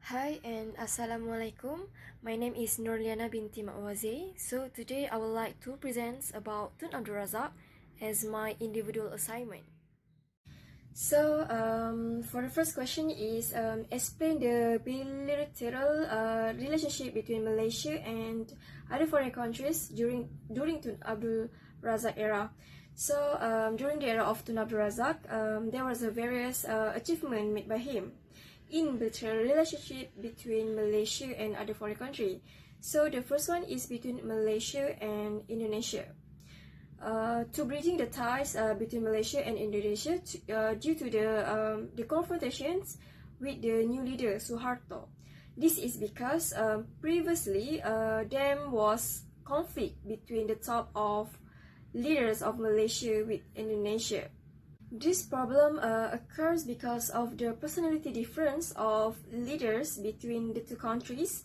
Hi and Assalamualaikum. My name is Nur Liana binti Mat Wazir. So today I would like to present about Tun Abdul Razak as my individual assignment. So for the first question is explain the bilateral relationship between Malaysia and other foreign countries during Tun Abdul Razak era. So during the era of Tun Abdul Razak, there was a various achievement made by him in bilateral relationship between Malaysia and other foreign country. So the first one is between Malaysia and Indonesia. To bridging the ties between Malaysia and Indonesia due to the confrontations with the new leader Suharto. This is because previously there was conflict between the top of leaders of Malaysia with Indonesia. This problem occurs because of the personality difference of leaders between the two countries.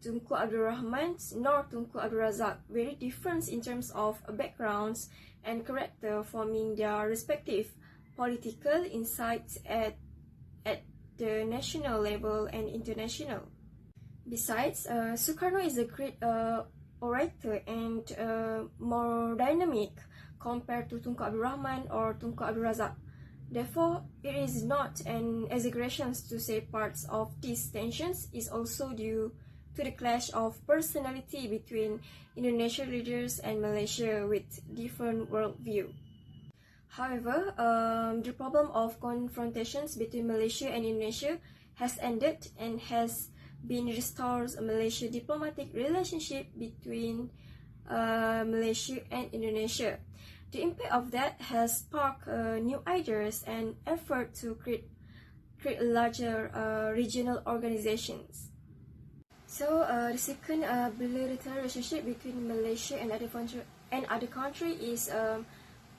Tunku Abdul Rahman nor Tunku Abdul Razak very different in terms of backgrounds and character, forming their respective political insights at the national level and international. Besides, Sukarno is a great orator and more dynamic compared to Tunku Abdul Rahman or Tunku Abdul Razak. Therefore, it is not an exaggeration to say parts of these tensions is also due to the clash of personality between Indonesian leaders and Malaysia with different worldview. However, the problem of confrontations between Malaysia and Indonesia has ended and has been restored a Malaysia diplomatic relationship between Malaysia and Indonesia. The impact of that has sparked new ideas and effort to create larger regional organizations. So the second bilateral relationship between Malaysia and other country is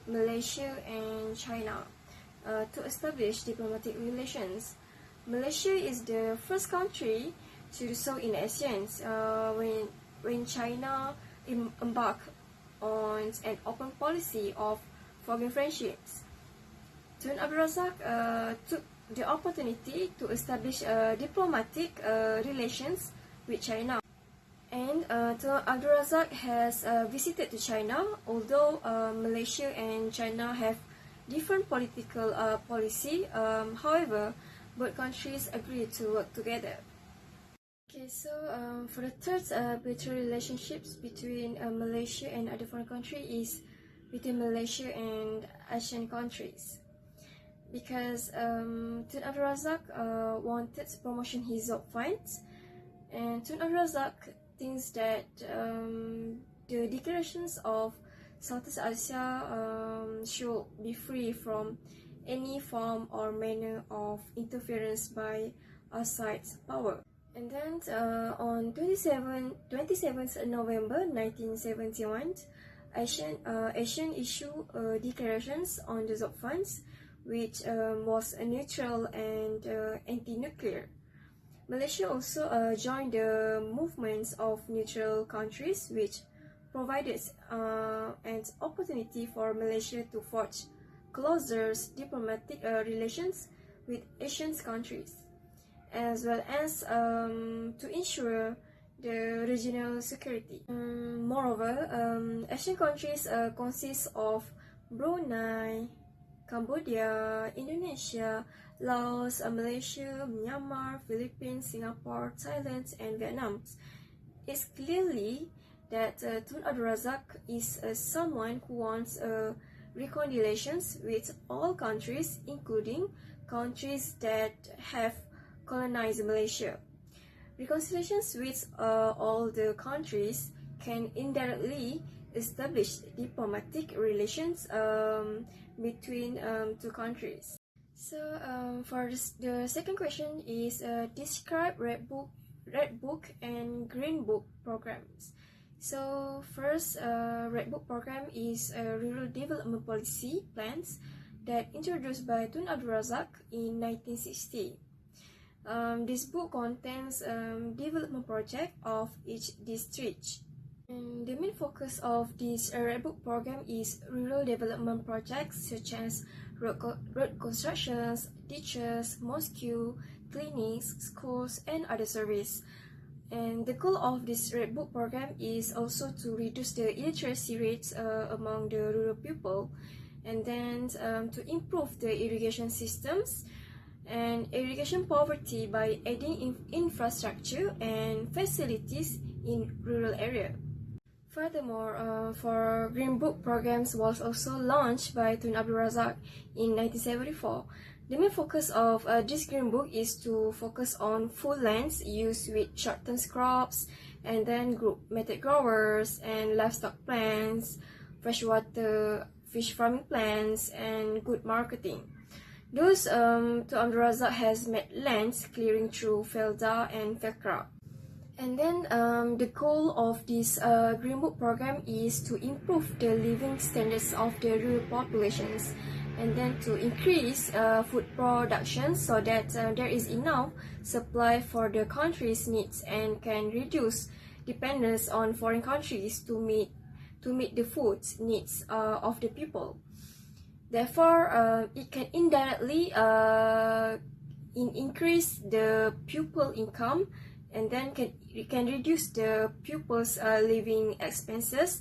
Malaysia and China to establish diplomatic relations. Malaysia is the first country to do so in ASEAN when China embarked on an open policy of forming friendships. Tun Abdul Razak took the opportunity to establish diplomatic relations with China. And Tun Abdul Razak has visited to China, although Malaysia and China have different political policy. However, both countries agreed to work together. Okay, so for the third bilateral relationships between Malaysia and other foreign country is between Malaysia and Asian countries. Because Tun Abdul Razak wanted to promotion his job funds, and Tun Abdul Razak thinks that the declarations of Southeast Asia should be free from any form or manner of interference by outside power. And then on 27th November 1971, Asian issued declarations on the job funds, which was neutral and anti-nuclear. Malaysia also joined the movements of neutral countries, which provided an opportunity for Malaysia to forge closer diplomatic relations with Asian countries, as well as to ensure the regional security. Moreover, Asian countries consist of Brunei, Cambodia, Indonesia, Laos, Malaysia, Myanmar, Philippines, Singapore, Thailand, and Vietnam. It's clearly that Tun Abdul Razak is someone who wants reconciliations with all countries, including countries that have colonized Malaysia. Reconciliations with all the countries can indirectly establish diplomatic relations between two countries. So for the second question is describe Red Book and Green Book programs. So first, Red Book program is rural development policy plans that introduced by Tun Abdul Razak in 1960. This book contains development project of each district. And the main focus of this Red Book program is rural development projects such as road constructions, ditches, mosque, clinics, schools, and other services. And the goal of this Red Book program is also to reduce the illiteracy rates among the rural people, and then to improve the irrigation systems and irrigation poverty by adding infrastructure and facilities in rural area. Furthermore, for Green Book programs was also launched by Tun Abdul Razak in 1974. The main focus of this Green Book is to focus on full lands used with short-term crops, and then group method growers and livestock plants, freshwater fish farming plants, and good marketing. Those Tun Abdul Razak has made lands clearing through Felda and Felkra. And then the goal of this Green Book program is to improve the living standards of the rural populations, and then to increase food production so that there is enough supply for the country's needs and can reduce dependence on foreign countries to meet the food needs of the people. Therefore, it can indirectly increase the pupil income, and then can reduce the pupils' living expenses,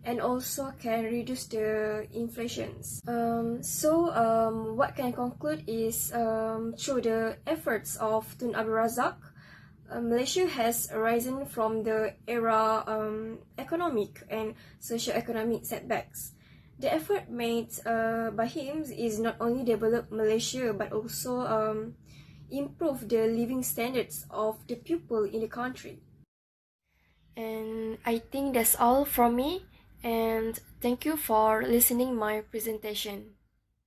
and also can reduce the inflations. What can conclude is through the efforts of Tun Abdul Razak, Malaysia has arisen from the era economic and socio-economic setbacks. The effort made by him is not only develop Malaysia but also improve the living standards of the people in the country. And I think that's all from me, and thank you for listening my presentation.